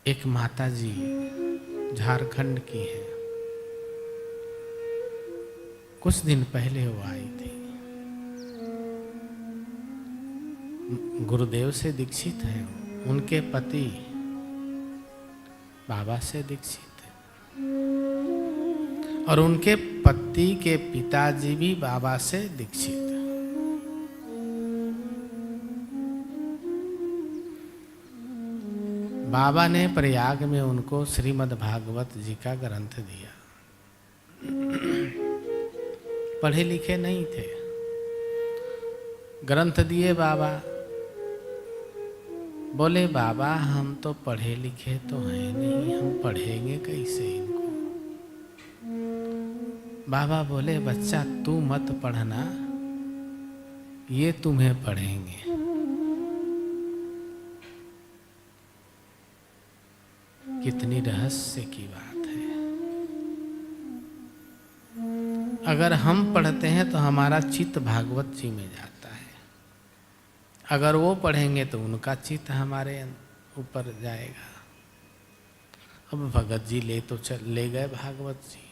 एक माता जी झारखंड की है। कुछ दिन पहले वो आई थी। गुरुदेव से दीक्षित है। उनके पति बाबा से दीक्षित है और उनके पति के पिताजी भी बाबा से दीक्षित है। बाबा ने प्रयाग में उनको श्रीमद् भागवत जी का ग्रंथ दिया। पढ़े लिखे नहीं थे, ग्रंथ दिए बाबा। बोले बाबा हम तो पढ़े लिखे तो हैं नहीं, हम पढ़ेंगे कैसे इनको। बाबा बोले बच्चा तू मत पढ़ना, ये तुम्हें पढ़ेंगे। कितनी रहस्य की बात है। अगर हम पढ़ते हैं तो हमारा चित्त भागवत जी में जाता है, अगर वो पढ़ेंगे तो उनका चित्त हमारे ऊपर जाएगा। अब भगत जी ले गए भागवत जी।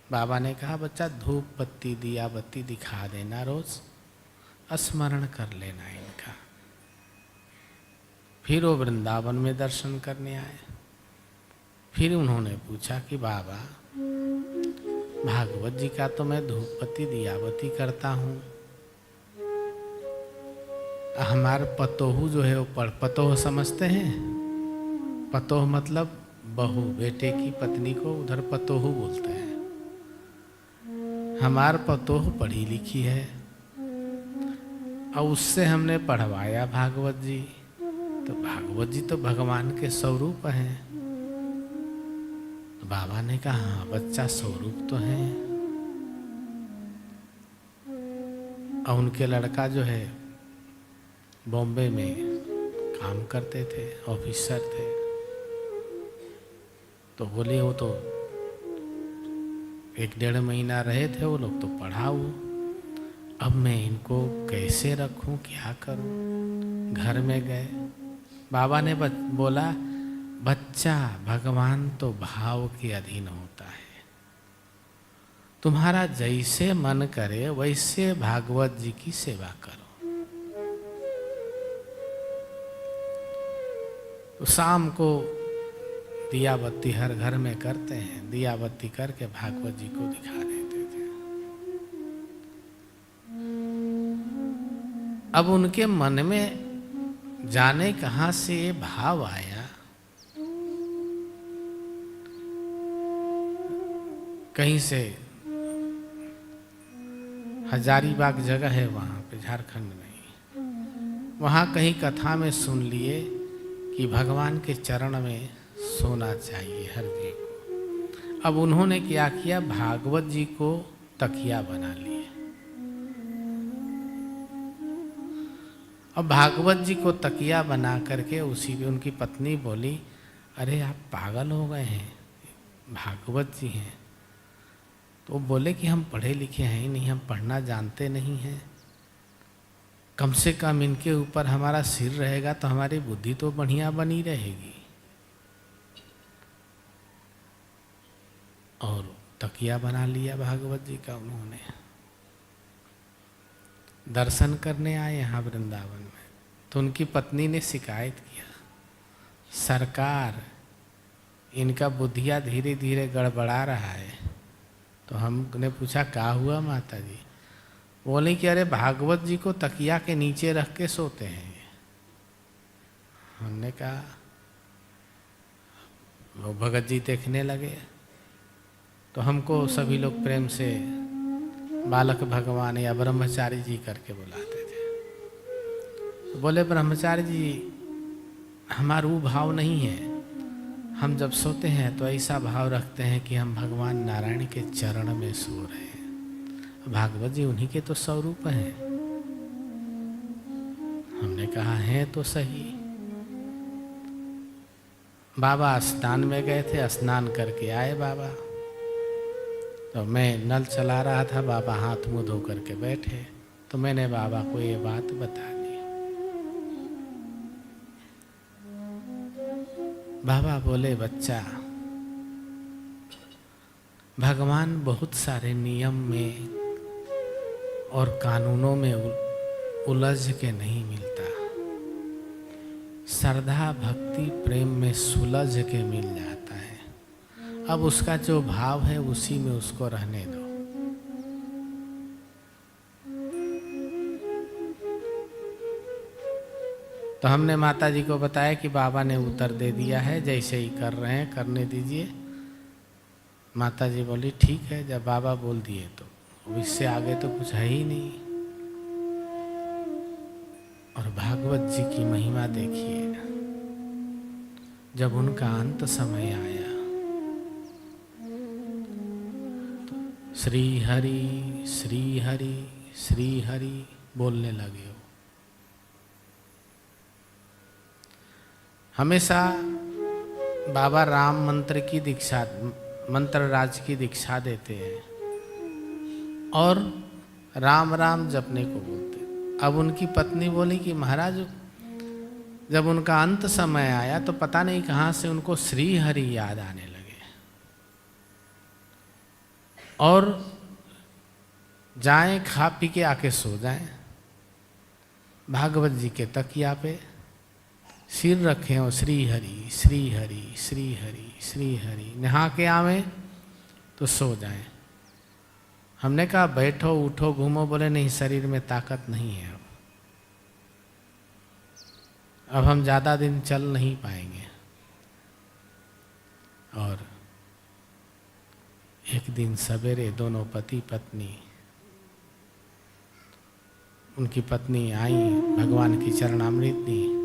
बाबा ने कहा बच्चा धूप बत्ती दिया बत्ती दिखा देना, रोज स्मरण कर लेना इनका। फिर वो वृंदावन में दर्शन करने आए। फिर उन्होंने पूछा कि बाबा भागवत जी का तो मैं धूप बत्ती दिया बत्ती करता हूँ, हमार पतोहू जो है वो पतोह समझते हैं? पतोह मतलब बहू, बेटे की पत्नी को उधर पतोहू बोलते हैं। हमार पतोह पढ़ी लिखी है और उससे हमने पढ़वाया भागवत जी। तो भागवत जी तो भगवान के स्वरूप हैं। तो बाबा ने कहा हाँ बच्चा स्वरूप तो है। और उनके लड़का जो है बॉम्बे में काम करते थे, ऑफिसर थे। तो बोले वो तो 1-1.5 महीना रहे थे वो लोग, तो पढ़ाओ। अब मैं इनको कैसे रखूं, क्या करूं। घर में गए, बाबा ने बोला बच्चा भगवान तो भाव के अधीन होता है, तुम्हारा जैसे मन करे वैसे भागवत जी की सेवा करो। तो शाम को दिया बत्ती हर घर में करते हैं, दिया बत्ती करके भागवत जी को दिखा देते थे। अब उनके मन में जाने कहां से ये भाव आया। कहीं से हजारीबाग जगह है वहां पे झारखंड में, वहां कहीं कथा में सुन लिए कि भगवान के चरण में सोना चाहिए हर जी को। अब उन्होंने क्या किया, भागवत जी को तकिया बना लिए। अब भागवत जी को तकिया बना करके उसी पे उनकी पत्नी बोली अरे आप पागल हो गए हैं, भागवत जी हैं। तो बोले कि हम पढ़े लिखे हैं ही नहीं, हम पढ़ना जानते नहीं हैं। कम से कम इनके ऊपर हमारा सिर रहेगा तो हमारी बुद्धि तो बढ़िया बनी रहेगी। और तकिया बना लिया भागवत जी का। उन्होंने दर्शन करने आए यहाँ वृंदावन में, तो उनकी पत्नी ने शिकायत किया सरकार इनका बुद्धिया धीरे धीरे गड़बड़ा रहा है। तो हमने पूछा क्या हुआ माता जी। बोले कि अरे भागवत जी को तकिया के नीचे रख के सोते हैं। हमने कहा, वो भगत जी देखने लगे तो हमको सभी लोग प्रेम से बालक भगवान या ब्रह्मचारी जी करके बुलाते थे। तो बोले ब्रह्मचारी जी हमारा वो भाव नहीं है, हम जब सोते हैं तो ऐसा भाव रखते हैं कि हम भगवान नारायण के चरण में सो रहे हैं। भागवत जी उन्हीं के तो स्वरूप हैं। हमने कहा है तो सही। बाबा स्नान में गए थे, स्नान करके आए बाबा। तो मैं नल चला रहा था, बाबा हाथ मुंह धो करके बैठे। तो मैंने बाबा को ये बात बता दी। बाबा बोले, बच्चा, भगवान बहुत सारे नियम में और कानूनों में उलझ के नहीं मिलता, श्रद्धा भक्ति प्रेम में सुलझ के मिल जाता है। अब उसका जो भाव है उसी में उसको रहने दो। तो हमने माता जी को बताया कि बाबा ने उत्तर दे दिया है, जैसे ही कर रहे हैं करने दीजिए। माता जी बोली ठीक है, जब बाबा बोल दिए तो इससे आगे तो कुछ है ही नहीं। और भागवत जी की महिमा देखिए, जब उनका अंत समय आया तो श्री हरि श्री हरि श्री हरि बोलने लगे। हमेशा बाबा राम मंत्र की दीक्षा, मंत्र राज की दीक्षा देते हैं और राम राम जपने को बोलते। अब उनकी पत्नी बोली कि महाराज, जब उनका अंत समय आया तो पता नहीं कहाँ से उनको श्री हरि याद आने लगे और जाएं खा पी के आके सो जाएं। भागवत जी के तकिया पे सिर रखे और श्री हरि श्री हरि श्री हरि श्री हरि, नहा के आवे तो सो जाएं। हमने कहा बैठो उठो घूमो, बोले नहीं, शरीर में ताकत नहीं है, अब हम ज़्यादा दिन चल नहीं पाएंगे। और एक दिन सवेरे दोनों पति पत्नी, उनकी पत्नी आई, भगवान की चरणामृत दी,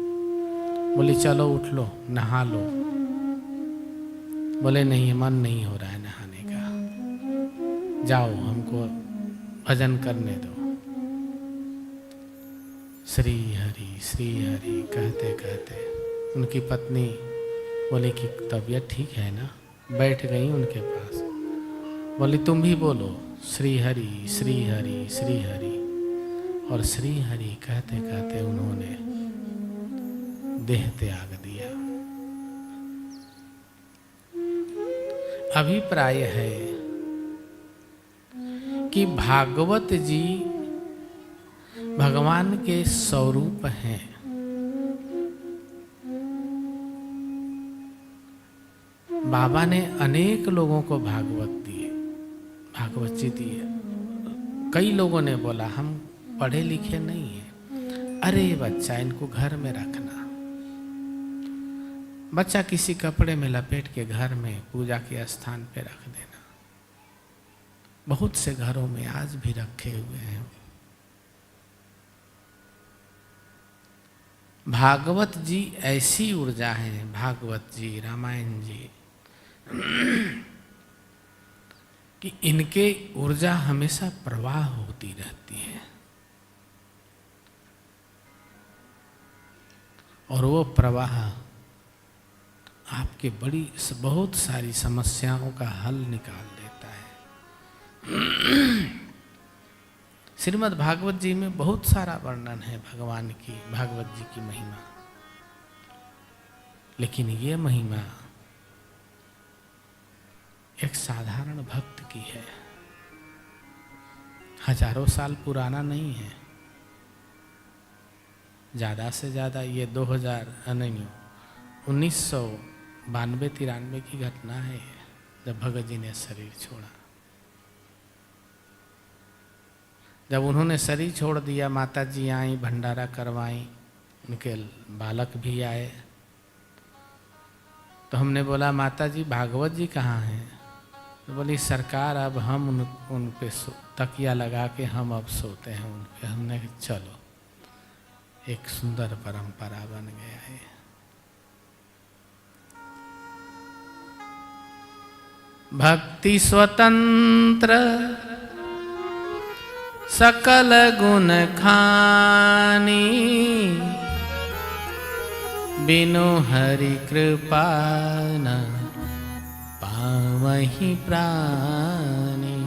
बोली चलो उठ लो नहा लो। बोले नहीं, मन नहीं हो रहा है नहाने का, जाओ हमको भजन करने दो। श्री हरि कहते कहते उनकी पत्नी बोली कि तबीयत ठीक है ना, बैठ गई उनके पास। बोली तुम भी बोलो श्री हरि श्री हरि श्री हरि। और श्री हरि कहते कहते उन्होंने देह त्याग दिया। अभिप्राय है कि भागवत जी भगवान के स्वरूप हैं। बाबा ने अनेक लोगों को भागवत दिए, भागवत जी दिए। कई लोगों ने बोला हम पढ़े लिखे नहीं हैं, अरे बच्चा इनको घर में रखना, बच्चा किसी कपड़े में लपेट के घर में पूजा के स्थान पे रख देना। बहुत से घरों में आज भी रखे हुए हैं। भागवत जी ऐसी ऊर्जा है, भागवत जी रामायण जी, कि इनके ऊर्जा हमेशा प्रवाह होती रहती है और वो प्रवाह आपके बहुत सारी समस्याओं का हल निकाल देता है। श्रीमद् भागवत जी में बहुत सारा वर्णन है भगवान की, भागवत जी की महिमा, लेकिन ये महिमा एक साधारण भक्त की है, हजारों साल पुराना नहीं है। ज़्यादा से ज़्यादा ये 1992-93 की घटना है जब भगत जी ने शरीर छोड़ा। जब उन्होंने शरीर छोड़ दिया, माता जी आई, भंडारा करवाई, उनके बालक भी आए। तो हमने बोला माता जी भागवत जी कहाँ हैं? तो बोली सरकार अब हम उन पे तकिया लगा के हम अब सोते हैं उन पे। हमने चलो, एक सुंदर परंपरा बन गया है। भक्ति स्वतंत्र सकल गुण खानी, बिनु हरि कृपा न पावहि प्राणी।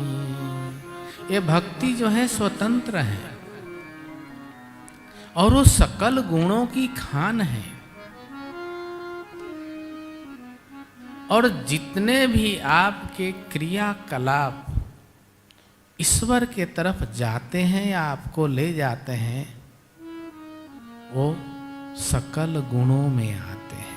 ये भक्ति जो है स्वतंत्र है और वो सकल गुणों की खान है। और जितने भी आपके क्रियाकलाप ईश्वर के तरफ जाते हैं या आपको ले जाते हैं, वो सकल गुणों में आते हैं।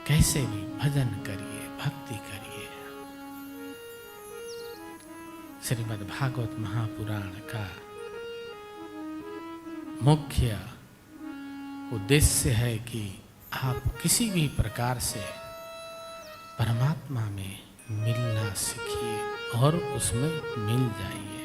कैसे भी भजन करिए, भक्ति करिए। श्रीमद् भागवत महापुराण का मुख्य उद्देश्य है कि आप किसी भी प्रकार से परमात्मा में मिलना सीखिए और उसमें मिल जाइए।